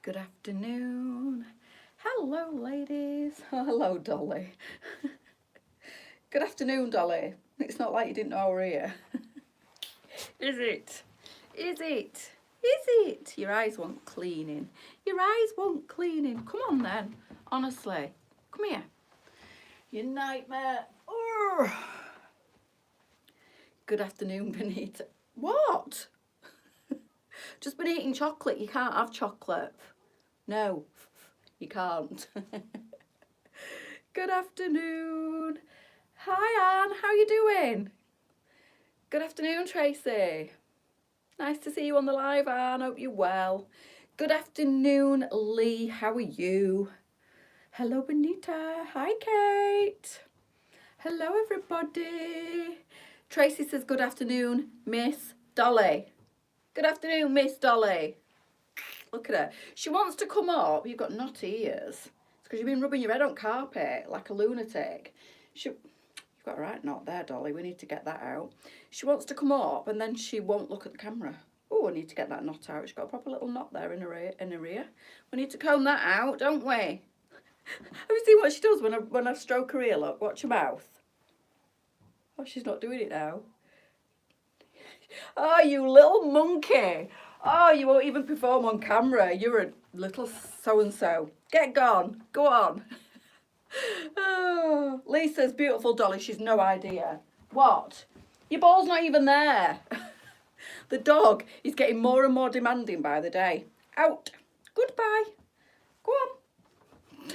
Good afternoon. Hello, ladies. Oh, hello, Dolly. Good afternoon, Dolly. It's not like you didn't know we're here. Is it? Is it? Is it? Your eyes want cleaning. Your eyes want cleaning. Come on then. Honestly. Come here. You nightmare. Urgh. Good afternoon, Benita. What? Just been eating chocolate. You can't have chocolate. No, you can't. Good afternoon. Hi, Anne. How you doing? Good afternoon, Tracy. Nice to see you on the live, Anne. Hope you're well. Good afternoon, Lee. How are you? Hello, Benita. Hi, Kate. Hello, everybody. Tracy says, good afternoon, Miss Dolly. Good afternoon, Miss Dolly. Look at her. She wants to come up. You've got knotty ears. It's because you've been rubbing your head on carpet like a lunatic. You've got a right knot there, Dolly. We need to get that out. She wants to come up and then she won't look at the camera. Oh, I need to get that knot out. She's got a proper little knot there in her ear. We need to comb that out, don't we? Have you seen what she does when I stroke her ear? Look, watch her mouth. Oh, she's not doing it now. Oh, you little monkey. Oh, you won't even perform on camera. You're a little so-and-so. Get gone. Go on. Oh, Lisa's beautiful Dolly. She's no idea. What? Your ball's not even there. The dog is getting more and more demanding by the day. Out. Goodbye. Go on.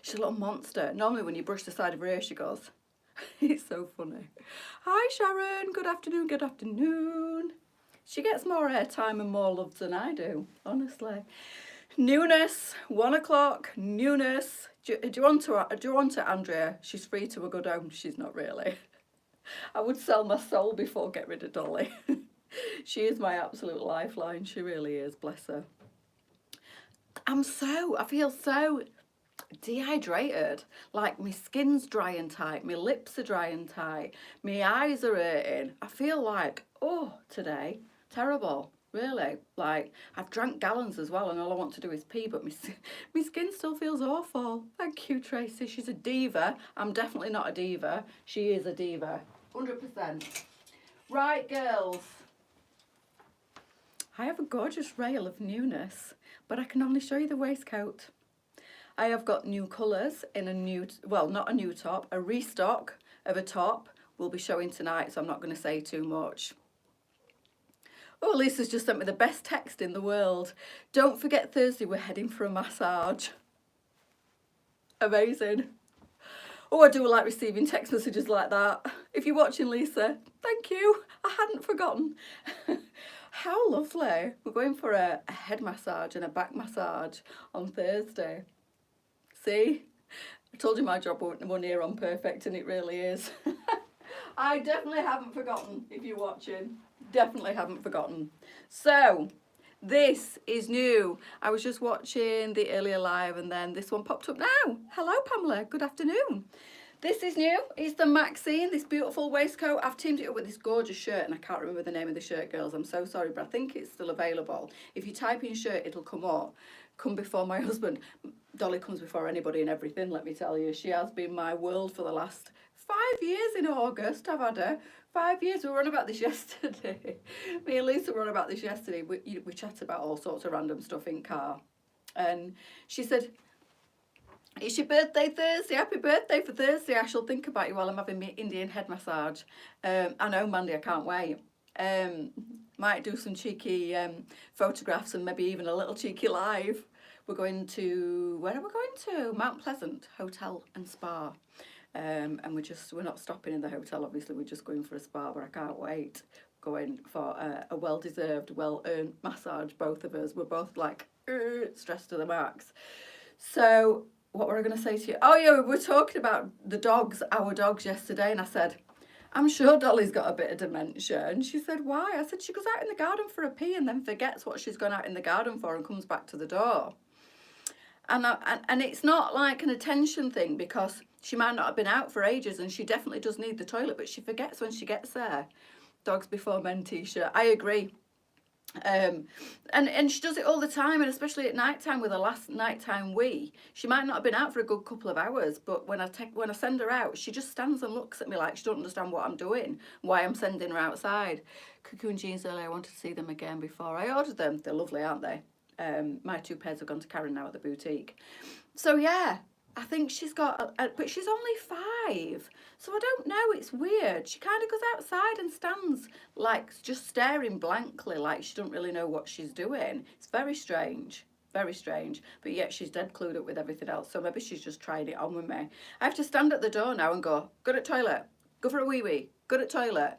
She's a little monster. Normally when you brush the side of her ear, she goes. It's so funny. Hi, Sharon. Good afternoon. Good afternoon. She gets more airtime and more love than I do, honestly. Newness, 1 o'clock, newness. Do you want to, Andrea? She's free to a good home. She's not really. I would sell my soul before get rid of Dolly. She is my absolute lifeline. She really is, bless her. I feel so dehydrated, like my skin's dry and tight, my lips are dry and tight, my eyes are hurting. I feel like, oh, today, terrible, really. Like, I've drank gallons as well and all I want to do is pee, but my skin still feels awful. Thank you, Tracy. She's a diva. I'm definitely not a diva. She is a diva, 100%. Right, girls. I have a gorgeous rail of newness, but I can only show you the waistcoat. I have got new colours in a new, well, not a new top, a restock of a top we'll be showing tonight, so I'm not going to say too much. Oh, Lisa's just sent me the best text in the world. Don't forget Thursday, we're heading for a massage. Amazing. Oh, I do like receiving text messages like that. If you're watching, Lisa, thank you. I hadn't forgotten. How lovely. We're going for a head massage and a back massage on Thursday. See, I told you my job wasn't near on perfect, and it really is. I definitely haven't forgotten, if you're watching. Definitely haven't forgotten. So, this is new. I was just watching the earlier live and then this one popped up now. Hello, Pamela. Good afternoon. This is new. It's the Maxine, this beautiful waistcoat. I've teamed it up with this gorgeous shirt and I can't remember the name of the shirt, girls. I'm so sorry, but I think it's still available. If you type in shirt, it'll come up. Come before my husband. Dolly comes before anybody and everything, let me tell you. She has been my world for the last 5 years in August. I've had her. 5 years. We were on about this yesterday. Me and Lisa were on about this yesterday. We chat about all sorts of random stuff in car. And she said, it's your birthday Thursday. Happy birthday for Thursday. I shall think about you while I'm having my Indian head massage. I know, Mandy, I can't wait. Might do some cheeky photographs and maybe even a little cheeky live. We're going to, where are we going to? Mount Pleasant Hotel and Spa. And we're not stopping in the hotel, obviously, we're just going for a spa, but I can't wait. Going for a well-deserved, well-earned massage, both of us. We're both like, stressed to the max. So, what were I going to say to you? Oh yeah, we were talking about the dogs, our dogs yesterday, and I said, I'm sure Dolly's got a bit of dementia. And she said, why? I said, she goes out in the garden for a pee and then forgets what she's gone out in the garden for and comes back to the door. And it's not like an attention thing because she might not have been out for ages and she definitely does need the toilet, but she forgets when she gets there. Dogs before men t-shirt. I agree. And she does it all the time, and especially at night time with her last nighttime wee. She might not have been out for a good couple of hours, but when I send her out, she just stands and looks at me like she don't understand what I'm doing, why I'm sending her outside. Cocoon jeans earlier, I wanted to see them again before I ordered them. They're lovely, aren't they? My 2 pairs have gone to Karen now at the boutique. So yeah, I think she's got, but she's only 5. So I don't know, it's weird. She kind of goes outside and stands like just staring blankly, like she don't really know what she's doing. It's very strange. Very strange. But yet she's dead clued up with everything else. So maybe she's just trying it on with me. I have to stand at the door now and go, good at toilet. Go for a wee wee. Good at toilet.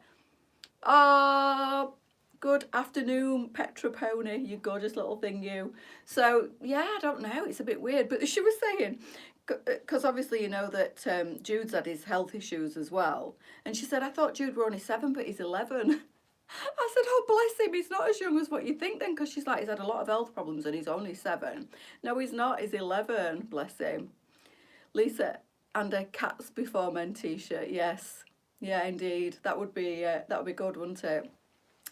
Oh, good afternoon, Petra Pony, you gorgeous little thing, you. So, yeah, I don't know. It's a bit weird. But she was saying, because obviously you know that Jude's had his health issues as well. And she said, I thought Jude were only 7, but he's 11. I said, oh, bless him. He's not as young as what you think then. Because she's like, he's had a lot of health problems and he's only 7. No, he's not. He's 11. Bless him. Lisa, and a Cats Before Men t-shirt. Yes. Yeah, indeed. That would be good, wouldn't it?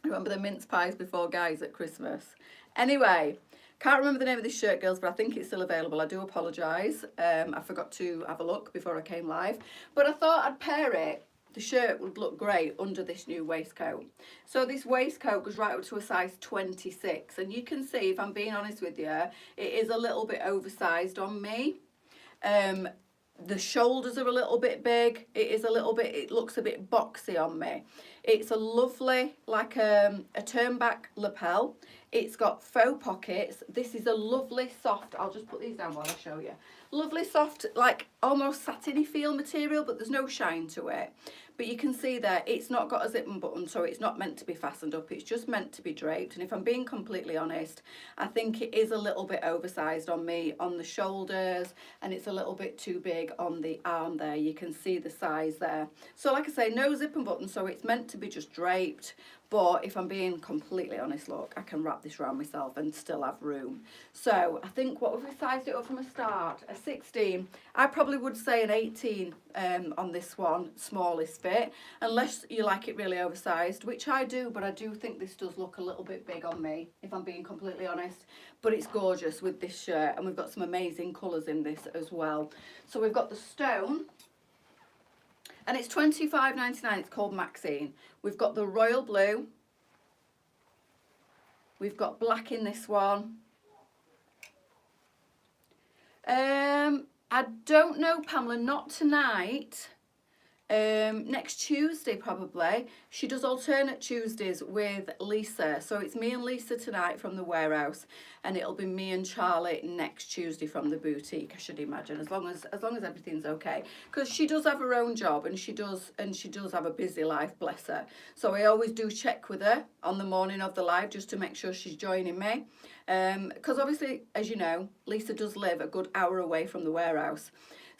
Remember the mince pies before guys at Christmas. Anyway, can't remember the name of this shirt, girls, but I think it's still available. I do apologise. I forgot to have a look before I came live. But I thought I'd pair it. The shirt would look great under this new waistcoat. So this waistcoat goes right up to a size 26. And you can see, if I'm being honest with you, it is a little bit oversized on me. The shoulders are a little bit big. It looks a bit boxy on me. It's a lovely, like a turn back lapel. It's got faux pockets. This is a lovely soft, I'll just put these down while I show you. Lovely soft, like almost satiny feel material, but there's no shine to it. But you can see there, it's not got a zip and button, so it's not meant to be fastened up. It's just meant to be draped. And if I'm being completely honest, I think it is a little bit oversized on me, on the shoulders, and it's a little bit too big on the arm there. You can see the size there. So like I say, no zip and button, so it's meant to be just draped. But if I'm being completely honest, look, I can wrap this around myself and still have room. So I think, what have we sized it up from a start? A 16. I probably would say an 18 on this one, smallest fit, unless you like it really oversized, which I do, but I do think this does look a little bit big on me, if I'm being completely honest. But it's gorgeous with this shirt, and we've got some amazing colours in this as well. So we've got the stone. And it's $25.99, it's called Maxine. We've got the royal blue. We've got black in this one. I don't know, Pamela, not tonight. Next Tuesday probably. She does alternate Tuesdays with Lisa, so it's me and Lisa tonight from the warehouse, and it'll be me and Charlie next Tuesday from the boutique, I should imagine, as long as everything's okay, because she does have her own job, and she does have a busy life, bless her. So I always do check with her on the morning of the live just to make sure she's joining me, because obviously, as you know, Lisa does live a good hour away from the warehouse.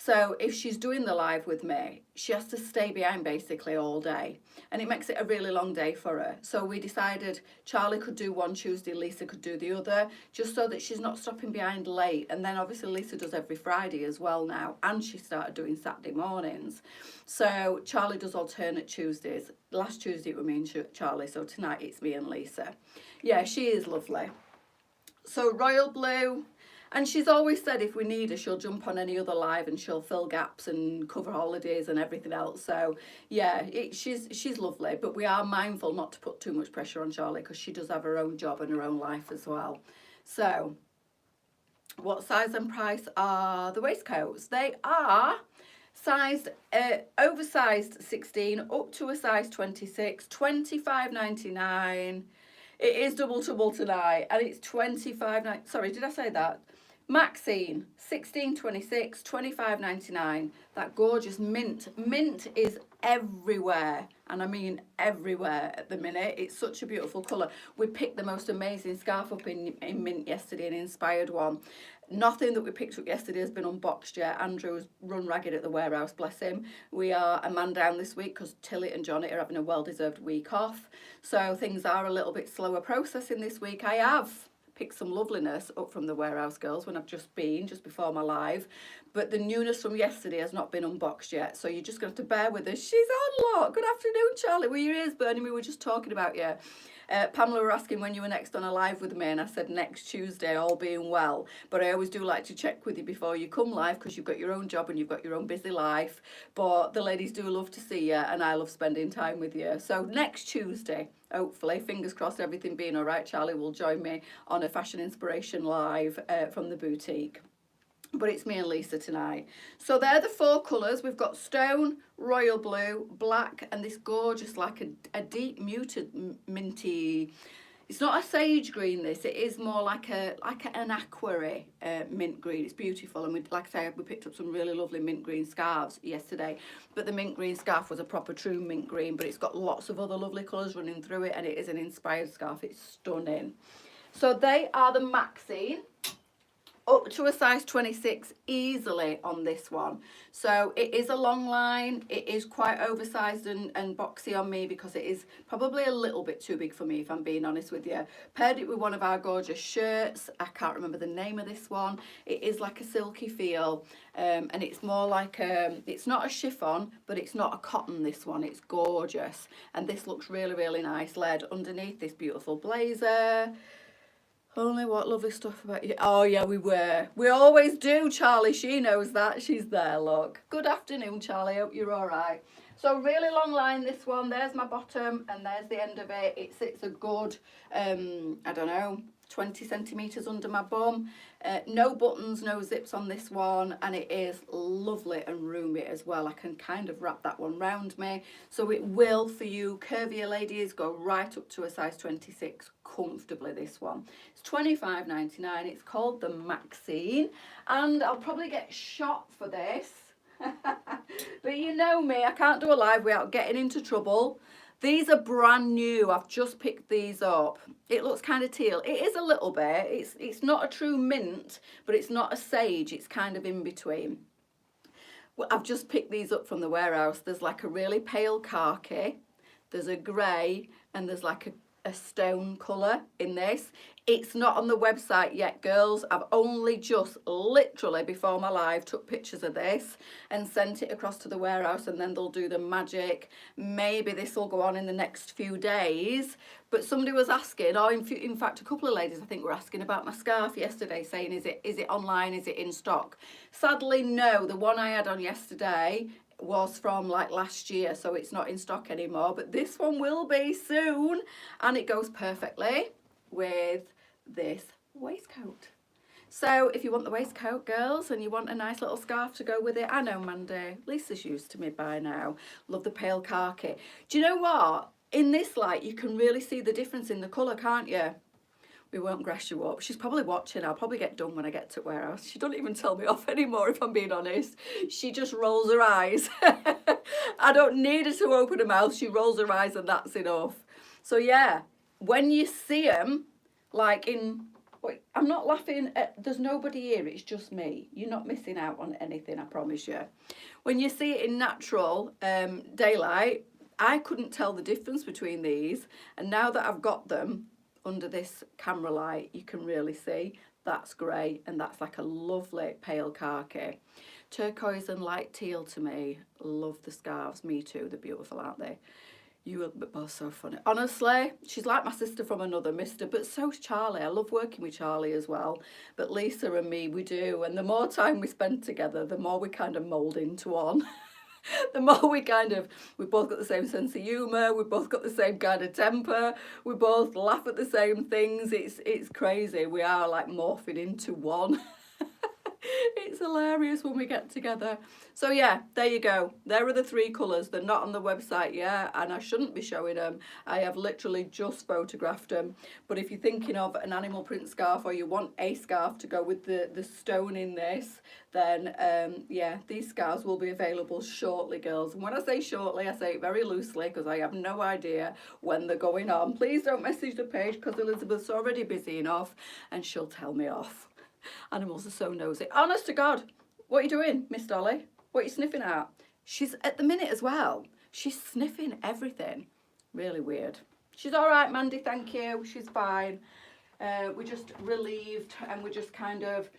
So if she's doing the live with me, she has to stay behind basically all day. And it makes it a really long day for her. So we decided Charlie could do one Tuesday, Lisa could do the other, just so that she's not stopping behind late. And then obviously Lisa does every Friday as well now. And she started doing Saturday mornings. So Charlie does alternate Tuesdays. Last Tuesday it was me and Charlie, so tonight it's me and Lisa. Yeah, she is lovely. So royal blue. And she's always said if we need her, she'll jump on any other live and she'll fill gaps and cover holidays and everything else. So yeah, she's lovely, but we are mindful not to put too much pressure on Charlie because she does have her own job and her own life as well. So what size and price are the waistcoats? They are sized oversized 16 up to a size 26, $25.99. It is double tonight, and it's $25.99. Sorry, did I say that? Maxine, 16.26, $25.99. That gorgeous mint. Mint is everywhere, and I mean everywhere at the minute. It's such a beautiful colour. We picked the most amazing scarf up in mint yesterday, an inspired one. Nothing that we picked up yesterday has been unboxed yet. Andrew's run ragged at the warehouse, bless him. We are a man down this week because Tilly and Johnny are having a well-deserved week off. So things are a little bit slower processing this week. I have picked some loveliness up from the warehouse girls when I've just before my live, but the newness from yesterday has not been unboxed yet, so you're just going to have to bear with us. She's on, look. Good afternoon, Charlie. Were your ears burning? We were just talking about you. Pamela were asking when you were next on a live with me, and I said next Tuesday, all being well. But I always do like to check with you before you come live, because you've got your own job and you've got your own busy life. But the ladies do love to see you, and I love spending time with you. So next Tuesday, hopefully, fingers crossed, everything being all right, Charlie will join me on a fashion inspiration live from the boutique. But it's me and Lisa tonight. So they're the 4 colours. We've got stone, royal blue, black, and this gorgeous, like a deep muted minty. It's not a sage green, this. It is more like an aqua mint green. It's beautiful. And like I say, we picked up some really lovely mint green scarves yesterday. But the mint green scarf was a proper true mint green. But it's got lots of other lovely colours running through it. And it is an inspired scarf. It's stunning. So they are the Maxine. Up to a size 26 easily on this one. So it is a long line. It is quite oversized and boxy on me, because it is probably a little bit too big for me, if I'm being honest with you. Paired it with one of our gorgeous shirts. I can't remember the name of this one. It is like a silky feel, and it's more like it's not a chiffon, but it's not a cotton, this one. It's gorgeous, and this looks really, really nice layered underneath this beautiful blazer. Only what lovely stuff about you. Oh yeah, we always do, Charlie. She knows that. She's there, look. Good afternoon, Charlie. Hope you're all right. So really long line, this one. There's my bottom and there's the end of it. It sits a good, I don't know, 20 centimetres under my bum. No buttons, no zips on this one, and it is lovely and roomy as well. I can kind of wrap that one round me, so it will, for you curvier ladies, go right up to a size 26 comfortably. This one, it's £25.99. It's called the Maxine, and I'll probably get shot for this. But you know me, I can't do a live without getting into trouble. These are brand new. I've just picked these up. It looks kind of teal. It is a little bit. It's not a true mint, but it's not a sage. It's kind of in between. Well, I've just picked these up from the warehouse. There's like a really pale khaki. There's a grey, and there's like a stone colour in this. It's not on the website yet, girls. I've only just literally before my live took pictures of this and sent it across to the warehouse, and then they'll do the magic. Maybe this will go on in the next few days. But somebody was asking, or in fact a couple of ladies I think were asking about my scarf yesterday, saying is it online, is it in stock? Sadly no, the one I had on yesterday was from like last year, so it's not in stock anymore, but this one will be soon, and it goes perfectly with this waistcoat. So if you want the waistcoat, girls, and you want a nice little scarf to go with it, I know Mandy, Lisa's used to me by now, love the pale khaki. Do you know what, in this light you can really see the difference in the colour, can't you? We won't grass you up. She's probably watching. I'll probably get done when I get to warehouse. She doesn't even tell me off anymore, if I'm being honest. She just rolls her eyes. I don't need her to open her mouth. She rolls her eyes and that's enough. So yeah, when you see them, like in, I'm not laughing at, there's nobody here, it's just me. You're not missing out on anything, I promise you. When you see it in natural daylight, I couldn't tell the difference between these. And now that I've got them under this camera light, you can really see. That's grey, and that's like a lovely pale khaki. Turquoise and light teal to me. Love the scarves. Me too. They're beautiful, aren't they? You are both so funny. Honestly, she's like my sister from another mister, but so's Charlie. I love working with Charlie as well. But Lisa and me, we do. And the more time we spend together, the more we kind of mould into one. The more we both got the same sense of humour, we've both got the same kind of temper, we both laugh at the same things. It's crazy. We are like morphing into one. It's hilarious when we get together. So yeah, there you go. There are the 3 colours. They're not on the website yet, and I shouldn't be showing them. I have literally just photographed them. But if you're thinking of an animal print scarf, or you want a scarf to go with the stone in this, then yeah, these scarves will be available shortly, girls. And when I say shortly, I say it very loosely, because I have no idea when they're going on. Please don't message the page, because Elizabeth's already busy enough and she'll tell me off. Animals are so nosy. Honest to God. What are you doing, Miss Dolly? What are you sniffing at? She's at the minute as well. She's sniffing everything. Really weird. She's all right, Mandy, thank you. She's fine. We're just relieved, and we're just kind of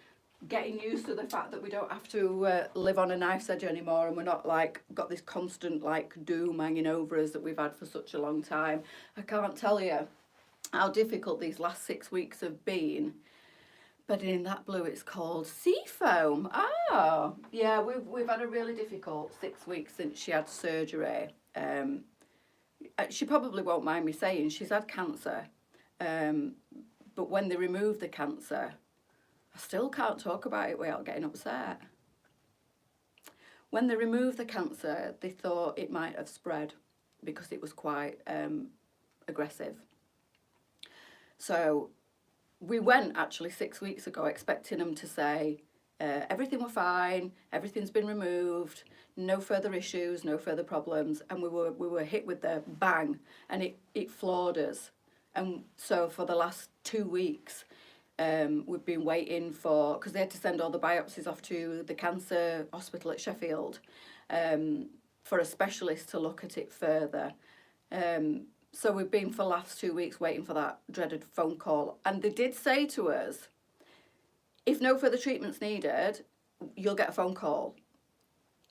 getting used to the fact that we don't have to live on a knife's edge anymore, and we're not like got this constant like doom hanging over us that we've had for such a long time. I can't tell you how difficult these last 6 weeks have been. But in that blue, it's called Seafoam. Ah, yeah, we've had a really difficult 6 weeks since she had surgery. She probably won't mind me saying she's had cancer. But when they removed the cancer, I still can't talk about it without getting upset. When they removed the cancer, they thought it might have spread because it was quite aggressive. So we went actually 6 weeks ago expecting them to say, everything were fine, everything's been removed, no further issues, no further problems. And we were hit with the bang, and it floored us. And so for the last 2 weeks, we've been waiting for, because they had to send all the biopsies off to the cancer hospital at Sheffield for a specialist to look at it further. So we've been for the last 2 weeks waiting for that dreaded phone call. And they did say to us, if no further treatment's needed, you'll get a phone call.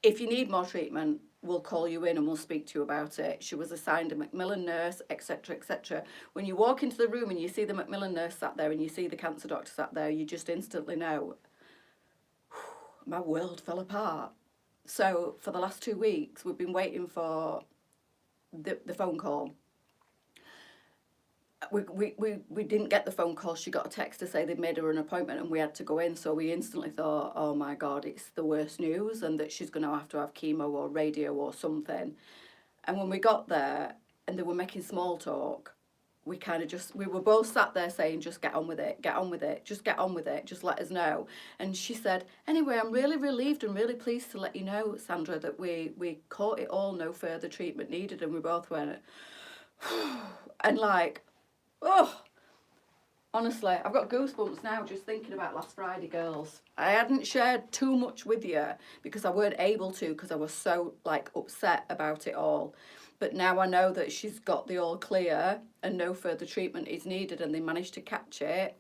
If you need more treatment, we'll call you in and we'll speak to you about it. She was assigned a Macmillan nurse, etc., etc. When you walk into the room and you see the Macmillan nurse sat there and you see the cancer doctor sat there, you just instantly know, my world fell apart. So for the last 2 weeks, we've been waiting for the phone call. We didn't get the phone call. She got a text to say they'd made her an appointment and we had to go in. So we instantly thought, oh my God, it's the worst news, and that she's going to have chemo or radio or something. And when we got there and they were making small talk, we were both sat there saying, just get on with it, get on with it, just get on with it, just let us know. And she said, anyway, I'm really relieved and really pleased to let you know, Sandra, that we caught it all, no further treatment needed. And we both went, and like, oh, honestly, I've got goosebumps now just thinking about last Friday, girls. I hadn't shared too much with you because I weren't able to, because I was so like upset about it all. But now I know that she's got the all clear and no further treatment is needed, and they managed to catch it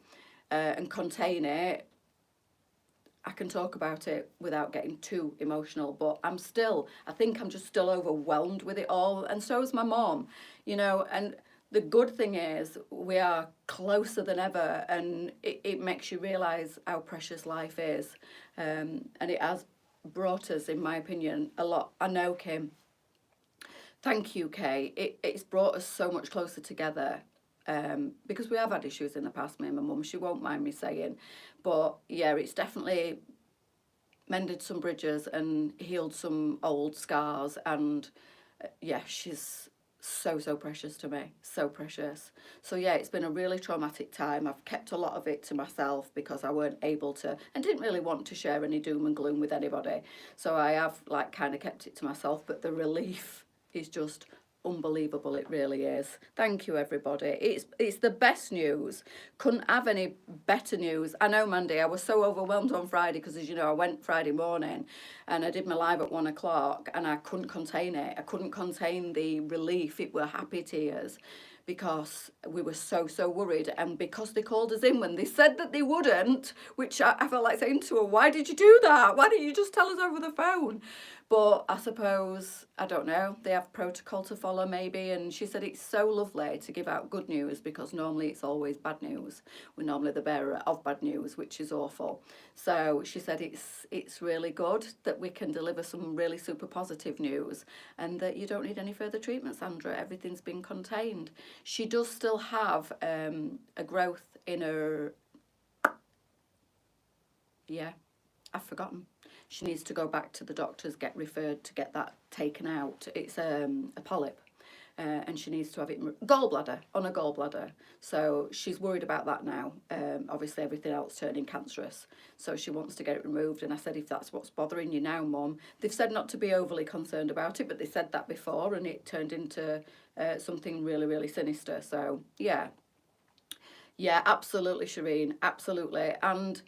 and contain it. I can talk about it without getting too emotional, but I think I'm just still overwhelmed with it all. And so is my mom, you know, and the good thing is we are closer than ever, and it makes you realise how precious life is. And it has brought us, in my opinion, a lot. I know, Kim. Thank you, Kay. It's brought us so much closer together, because we have had issues in the past, me and my mum, she won't mind me saying. But yeah, it's definitely mended some bridges and healed some old scars. And yeah, she's so precious to me, so precious. So yeah, it's been a really traumatic time. I've kept a lot of it to myself because I weren't able to and didn't really want to share any doom and gloom with anybody. So I have like kind of kept it to myself, but the relief is just unbelievable. It really is. Thank you, everybody. It's the best news. Couldn't have any better news. I know, Mandy, I was so overwhelmed on Friday because, as you know, I went Friday morning and I did my live at 1 o'clock and I couldn't contain it. I couldn't contain the relief. It were happy tears because we were so worried, and because they called us in when they said that they wouldn't, which I felt like saying to her, why did you do that? Why didn't you just tell us over the phone? But I suppose, I don't know, they have protocol to follow maybe. And she said it's so lovely to give out good news because normally it's always bad news. We're normally the bearer of bad news, which is awful. So she said it's really good that we can deliver some really super positive news, and that you don't need any further treatment, Sandra. Everything's been contained. She does still have a growth in her, yeah, I've forgotten. She needs to go back to the doctors, get referred to get that taken out. It's a polyp, and she needs to have it on a gallbladder. So she's worried about that now. Obviously, everything else turning cancerous. So she wants to get it removed. And I said, if that's what's bothering you now, Mum, they've said not to be overly concerned about it, but they said that before, and it turned into something really sinister. So yeah, absolutely, Shireen, absolutely. And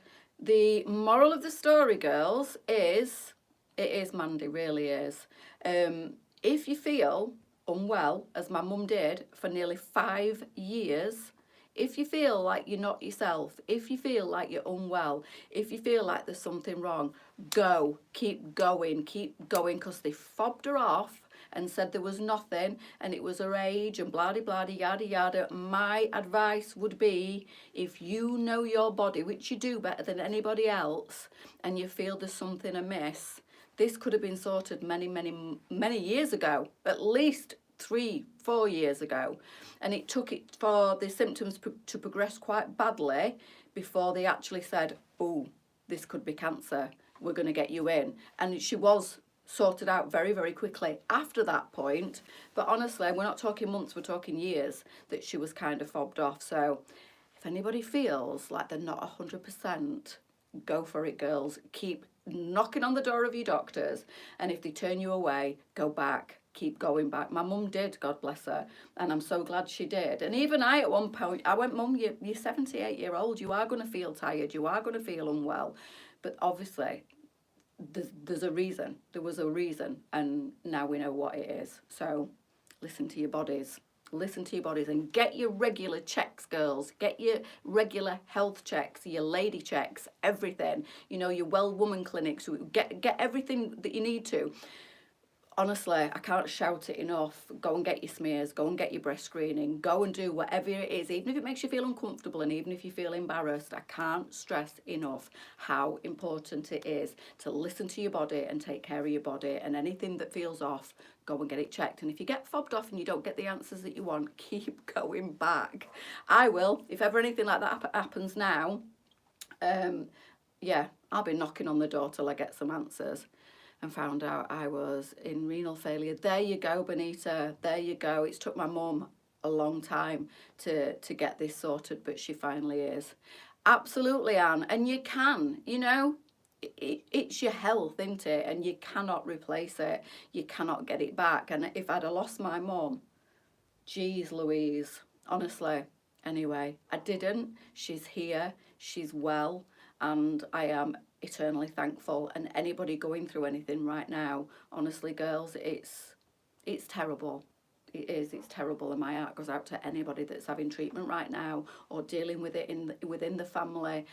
the moral of the story, girls, is, it is, Mandy, really is. If you feel unwell, as my mum did for nearly 5 years, If you feel like you're not yourself, if you feel like you're unwell, if you feel like there's something wrong, go, keep going, because they fobbed her off and said there was nothing and it was her age and blah blah yada yada. My advice would be, if you know your body, which you do better than anybody else, and you feel there's something amiss, this could have been sorted many years ago, at least 3-4 years ago, and it took it for the symptoms to progress quite badly before they actually said, oh, this could be cancer, we're going to get you in. And she was sorted out very, very quickly after that point. But honestly, we're not talking months, we're talking years that she was kind of fobbed off. So if anybody feels like they're not 100%, go for it, girls. Keep knocking on the door of your doctors, and if they turn you away, go back, keep going back. My mum did, God bless her, and I'm so glad she did. And even I, at one point, I went, Mum, you're 78-year-old, you are going to feel tired, you are going to feel unwell, but obviously there's a reason, there was a reason, and now we know what it is. So listen to your bodies. Listen to your bodies and get your regular checks, girls. Get your regular health checks, your lady checks, everything. You know, your well woman clinics. Get everything that you need to. Honestly, I can't shout it enough. Go and get your smears. Go and get your breast screening. Go and do whatever it is, even if it makes you feel uncomfortable and even if you feel embarrassed. I can't stress enough how important it is to listen to your body and take care of your body. And anything that feels off, go and get it checked. And if you get fobbed off and you don't get the answers that you want, keep going back. I will. If ever anything like that happens now, yeah, I'll be knocking on the door till I get some answers. And found out I was in renal failure. There you go, Benita. There you go. It's took my mum a long time to get this sorted, but she finally is. Absolutely, Anne. And you can, you know, it's your health, isn't it? And you cannot replace it. You cannot get it back. And if I'd have lost my mum, geez Louise, honestly. Anyway, I didn't. She's here. She's well. And I am eternally thankful. And anybody going through anything right now, honestly, girls, it's terrible. It is. It's terrible. And my heart goes out to anybody that's having treatment right now or dealing with it within the family.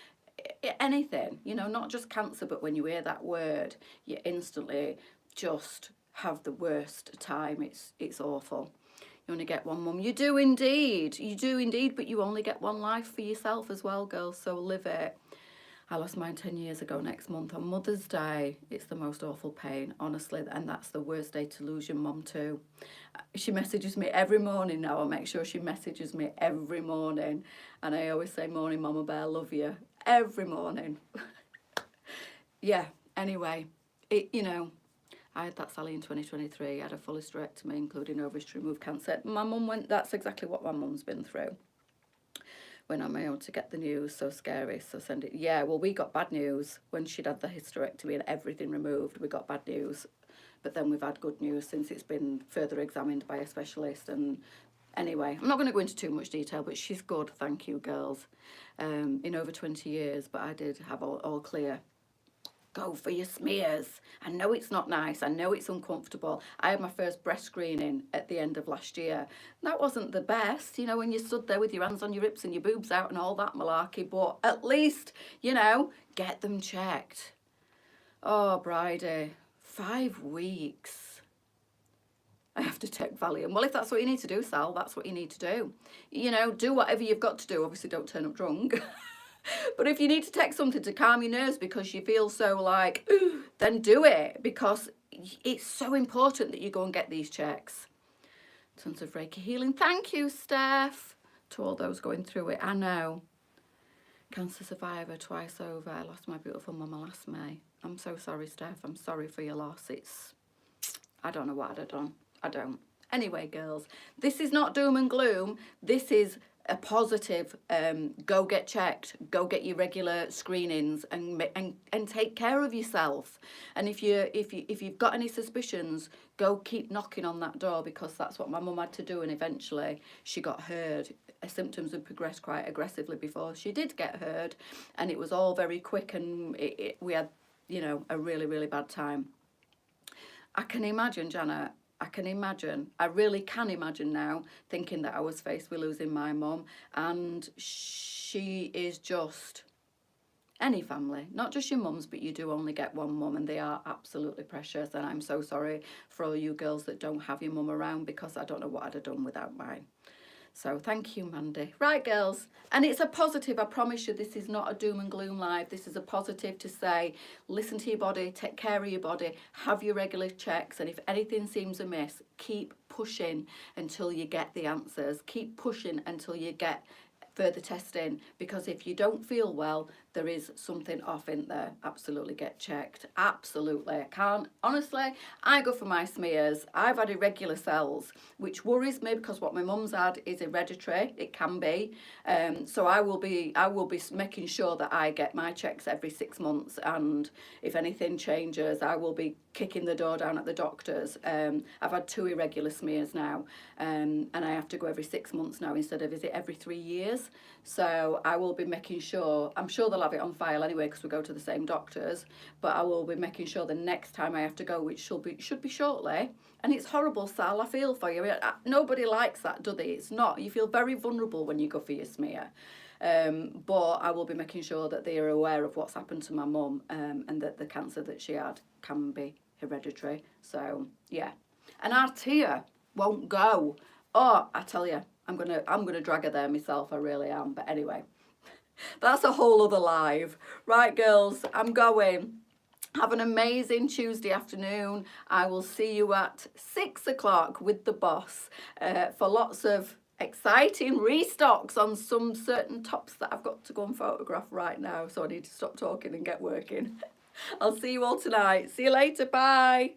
Anything, you know, not just cancer, but when you hear that word, you instantly just have the worst time. It's awful. You only get one mum. You do indeed, but you only get one life for yourself as well, girls, so live it. I lost mine 10 years ago next month on Mother's Day. It's the most awful pain, honestly, and that's the worst day to lose your mum too. She messages me every morning now. I make sure she messages me every morning, and I always say, morning, Mama Bear, love you, every morning. Yeah, anyway, you know, I had that Sally in 2023. I had a full hysterectomy, including ovaries to remove cancer. My mum went, that's exactly what my mum's been through. Went on my own to get the news, so scary, so send it. Yeah, well, we got bad news when she'd had the hysterectomy and everything removed. We got bad news, but then we've had good news since it's been further examined by a specialist. And anyway, I'm not going to go into too much detail, but she's good, thank you, girls, in over 20 years, but I did have all clear. Go for your smears. I know it's not nice. I know it's uncomfortable. I had my first breast screening at the end of last year. That wasn't the best, you know, when you stood there with your hands on your hips and your boobs out and all that malarkey, but at least, you know, get them checked. Oh, Bridie, 5 weeks. I have to take Valium. Well, if that's what you need to do, Sal, that's what you need to do. You know, do whatever you've got to do. Obviously, don't turn up drunk. But if you need to take something to calm your nerves because you feel so like, then do it, because it's so important that you go and get these checks. Tons of Reiki healing. Thank you, Steph, to all those going through it. I know. Cancer survivor twice over. I lost my beautiful mama last May. I'm so sorry, Steph. I'm sorry for your loss. I don't know what I'd have done. I don't. Anyway, girls, this is not doom and gloom. This is a positive. Go get checked. Go get your regular screenings and take care of yourself. And if you've got any suspicions, go keep knocking on that door, because that's what my mum had to do. And eventually she got heard. Her symptoms had progressed quite aggressively before she did get heard, and it was all very quick, and we had, you know, a really, really bad time. I can imagine, Janet, I can imagine, I really can imagine now, thinking that I was faced with losing my mum, and she is just any family, not just your mums, but you do only get one mum, and they are absolutely precious. And I'm so sorry for all you girls that don't have your mum around, because I don't know what I'd have done without mine. So thank you, Mandy. Right, girls, and it's a positive. I promise you, this is not a doom and gloom live. This is a positive to say, listen to your body, take care of your body, have your regular checks, and if anything seems amiss, keep pushing until you get the answers. Keep pushing until you get further testing, because if you don't feel well, there is something off in there. Absolutely get checked. Absolutely. I can't, honestly, I go for my smears. I've had irregular cells, which worries me, because what my mum's had is hereditary. It can be. So I will be making sure that I get my checks every 6 months, and if anything changes, I will be kicking the door down at the doctor's. I've had 2 irregular smears now, and I have to go every 6 months now instead of visit every 3 years. So I will be making sure, I'm sure they'll have it on file anyway, because we go to the same doctors, but I will be making sure the next time I have to go, which should be shortly. And it's horrible, Sal, I feel for you. Nobody likes that, do they? It's not. You feel very vulnerable when you go for your smear. But I will be making sure that they are aware of what's happened to my mum, and that the cancer that she had can be hereditary. So yeah, and our Tia won't go. Oh, I tell you, I'm gonna drag her there myself. I really am. But anyway, that's a whole other live. Right, girls, I'm going. Have an amazing Tuesday afternoon. I will see you at 6 o'clock with the boss for lots of exciting restocks on some certain tops that I've got to go and photograph right now. So I need to stop talking and get working. I'll see you all tonight. See you later. Bye.